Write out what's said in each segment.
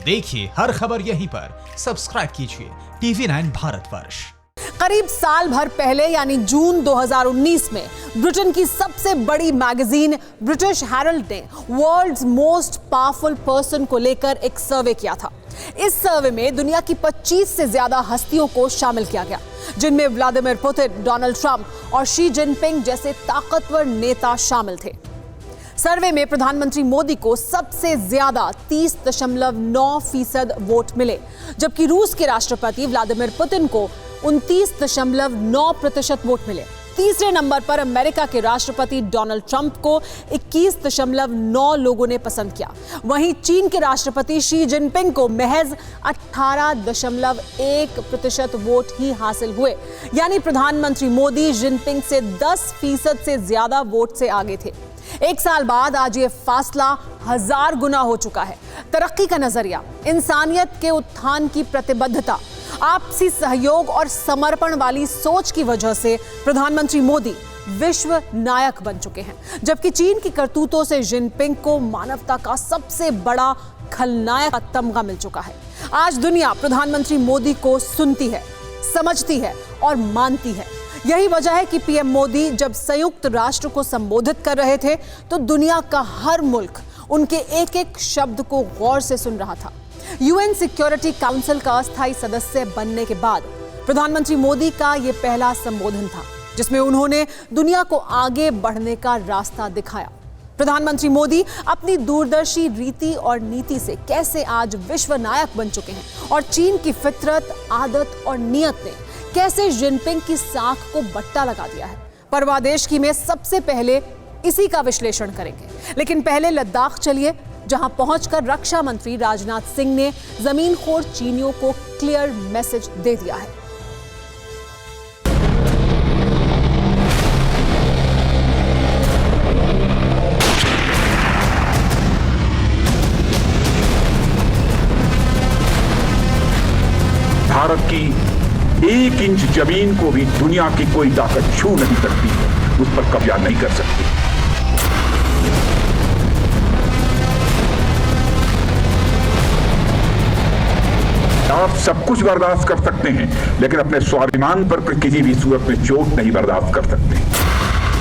देखिए हर खबर यहीं पर, सब्सक्राइब कीजिए TV9 भारतवर्ष। करीब साल भर पहले यानी जून 2019 में ब्रिटेन की सबसे बड़ी मैगजीन ब्रिटिश हेरल्ड ने वर्ल्ड्स मोस्ट पावरफुल पर्सन को लेकर एक सर्वे किया था। इस सर्वे में दुनिया की 25 से ज्यादा हस्तियों को शामिल किया गया, जिनमें व्लादिमीर पुतिन, डोनाल्ड ट्रंप और शी जिनपिंग जैसे ताकतवर नेता शामिल थे। सर्वे में प्रधानमंत्री मोदी को सबसे ज्यादा 30.9% वोट मिले, जबकि रूस के राष्ट्रपति व्लादिमीर पुतिन को 29.9% वोट मिले। तीसरे नंबर पर अमेरिका के राष्ट्रपति डोनाल्ड ट्रंप को 21.9 लोगों ने पसंद किया। वहीं चीन के राष्ट्रपति शी जिनपिंग को महज 18.1% वोट ही हासिल हुए, यानी प्रधानमंत्री मोदी जिनपिंग से 10% से ज्यादा वोट से आगे थे। एक साल बाद आज ये फासला 1000 गुना हो चुका है। तरक्की का नजरिया, इंसानियत के उत्थान की प्रतिबद्धता, आपसी सहयोग और समर्पण वाली सोच की वजह से प्रधानमंत्री मोदी विश्व नायक बन चुके हैं, जबकि चीन की करतूतों से जिनपिंग को मानवता का सबसे बड़ा खलनायक का तमगा मिल चुका है। आज दुनिया प्रधानमंत्री मोदी को सुनती है, समझती है और मानती है। यही वजह है कि पीएम मोदी जब संयुक्त राष्ट्र को संबोधित कर रहे थे तो दुनिया का हर मुल्क उनके एक एक शब्द को गौर से सुन रहा था। यूएन सिक्योरिटी काउंसिल का अस्थायी सदस्य बनने के बाद प्रधानमंत्री मोदी का यह पहला संबोधन था, जिसमें उन्होंने दुनिया को आगे बढ़ने का रास्ता दिखाया। प्रधानमंत्री मोदी अपनी दूरदर्शी रीति और नीति से कैसे आज विश्व नायक बन चुके हैं और चीन की फितरत, आदत और नियत ने कैसे जिनपिंग की साख को बट्टा लगा दिया है। परवादेश की में सबसे पहले इसी का विश्लेषण करेंगे, लेकिन पहले लद्दाख चलिए, जहां पहुंचकर रक्षा मंत्री राजनाथ सिंह ने जमीनखोर चीनियों को क्लियर मैसेज दे दिया है। भारत की 1 इंच जमीन को भी दुनिया की कोई ताकत छू नहीं सकती है, उस पर कब्जा नहीं कर सकती। आप सब कुछ बर्दाश्त कर सकते हैं, लेकिन अपने स्वाभिमान पर किसी भी सूरत में चोट नहीं बर्दाश्त कर सकते।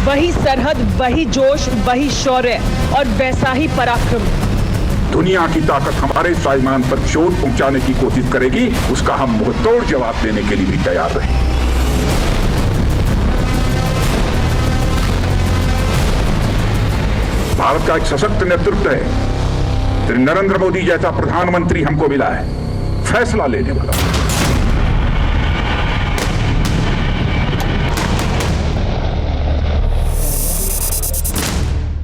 वही सरहद, वही जोश, वही शौर्य और वैसा ही पराक्रम। दुनिया की ताकत हमारे स्वाभिमान पर चोट पहुंचाने की कोशिश करेगी, उसका हम मुंहतोड़ जवाब देने के लिए भी तैयार रहेंगे। भारत का एक सशक्त नेतृत्व है। श्री नरेंद्र मोदी जैसा प्रधानमंत्री हमको मिला है, फैसला लेने वाला।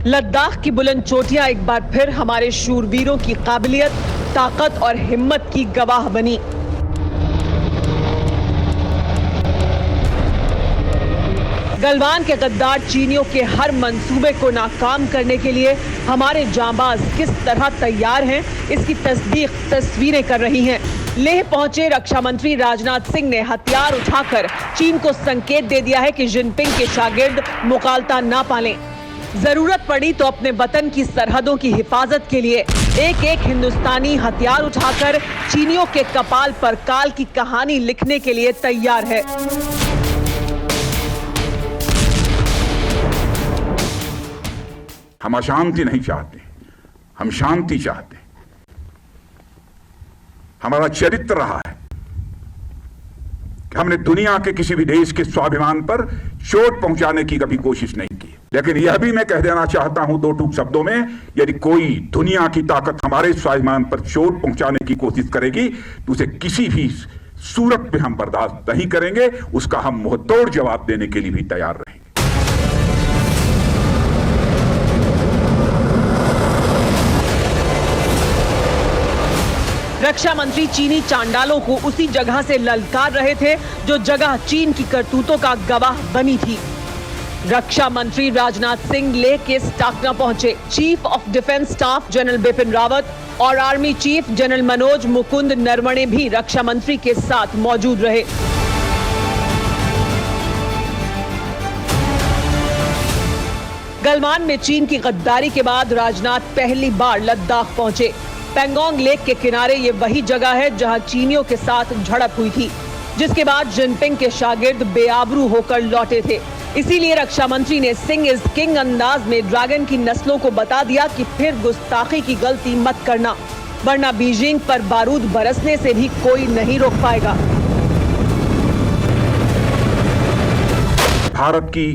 लद्दाख की बुलंद चोटियां एक बार फिर हमारे शूरवीरों की काबिलियत, ताकत और हिम्मत की गवाह बनी। गलवान के गद्दार चीनियों के हर मंसूबे को नाकाम करने के लिए हमारे जांबाज किस तरह तैयार हैं, इसकी तस्दीक तस्वीरें कर रही हैं। लेह पहुंचे रक्षा मंत्री राजनाथ सिंह ने हथियार उठाकर चीन को संकेत दे दिया है कि जिनपिंग के शागिर्द मुकालता ना पालें। जरूरत पड़ी तो अपने वतन की सरहदों की हिफाजत के लिए एक एक हिंदुस्तानी हथियार उठाकर चीनियों के कपाल पर काल की कहानी लिखने के लिए तैयार है। हम अशांति नहीं चाहते, हम शांति चाहते। हमारा चरित्र रहा है कि हमने दुनिया के किसी भी देश के स्वाभिमान पर चोट पहुंचाने की कभी कोशिश नहीं की। लेकिन यह भी मैं कह देना चाहता हूं 2 टूक शब्दों में, यदि कोई दुनिया की ताकत हमारे स्वाभिमान पर चोट पहुंचाने की कोशिश करेगी तो उसे किसी भी सूरत में हम बर्दाश्त नहीं करेंगे, उसका हम मुंहतोड़ जवाब देने के लिए भी तैयार रहेंगे। रक्षा मंत्री चीनी चांडालों को उसी जगह से ललकार रहे थे जो जगह चीन की करतूतों का गवाह बनी थी। रक्षा मंत्री राजनाथ सिंह लेह के स्टाकना पहुंचे। Chief of defence staff general Bipin Rawat और army chief general Manoj Mukund Naravane भी रक्षा मंत्री के साथ मौजूद रहे। गलवान में चीन की गद्दारी के बाद राजनाथ पहली बार लद्दाख पहुंचे। पैंगोंग लेक के किनारे ये वही जगह है जहां चीनियों के साथ झड़प हुई थी, जिसके बाद जिनपिंग के शागिर्द बेआबरू होकर लौटे थे। इसीलिए रक्षा मंत्री ने सिंह इज किंग अंदाज में ड्रैगन की नस्लों को बता दिया कि फिर गुस्ताखी की गलती मत करना, वरना बीजिंग पर बारूद बरसने से भी कोई नहीं रोक पाएगा। भारत की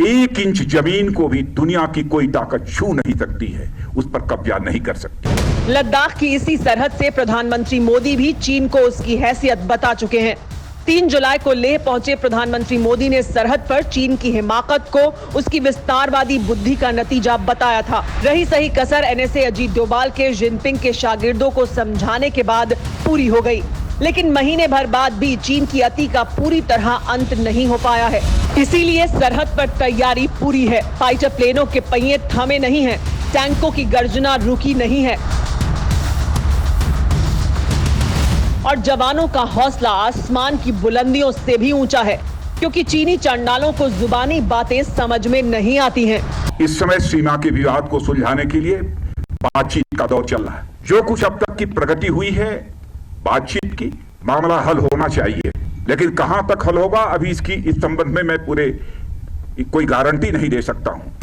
1 इंच जमीन को भी दुनिया की कोई ताकत छू नहीं सकती है, उस पर कब्जा नहीं कर सकती। लद्दाख की इसी सरहद से प्रधानमंत्री मोदी भी चीन को उसकी हैसियत बता चुके हैं। 3 जुलाई को लेह पहुंचे प्रधानमंत्री मोदी ने सरहद पर चीन की हिमाकत को उसकी विस्तारवादी बुद्धि का नतीजा बताया था। रही सही कसर एनएसए अजीत डोभाल के जिनपिंग के शागिर्दों को समझाने के बाद पूरी हो गई, लेकिन महीने भर बाद भी चीन की अति का पूरी तरह अंत नहीं हो पाया है। इसीलिए सरहद पर तैयारी पूरी है। फाइटर प्लेनों के पहिए थमे नहीं हैं, टैंकों की गर्जना रुकी नहीं है और जवानों का हौसला आसमान की बुलंदियों से भी ऊंचा है, क्योंकि चीनी चांडालों को जुबानी बातें समझ में नहीं आती हैं। इस समय सीमा के विवाद को सुलझाने के लिए बातचीत का दौर चल रहा है। जो कुछ अब तक की प्रगति हुई है बातचीत की, मामला हल होना चाहिए, लेकिन कहां तक हल होगा अभी इस संबंध में मैं कोई गारंटी नहीं दे सकता हूं।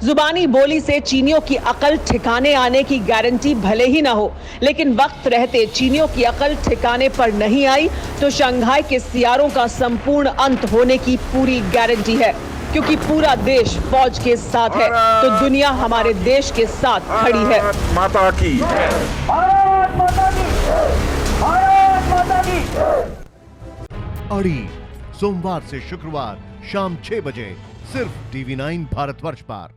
जुबानी बोली से चीनियों की अकल ठिकाने आने की गारंटी भले ही ना हो, लेकिन वक्त रहते चीनियों की अकल ठिकाने पर नहीं आई तो शंघाई के सियारों का संपूर्ण अंत होने की पूरी गारंटी है, क्योंकि पूरा देश फौज के साथ है तो दुनिया हमारे देश के साथ खड़ी है। माता की अड़ी सोमवार से शुक्रवार शाम 6 बजे सिर्फ TV9 भारतवर्ष पर।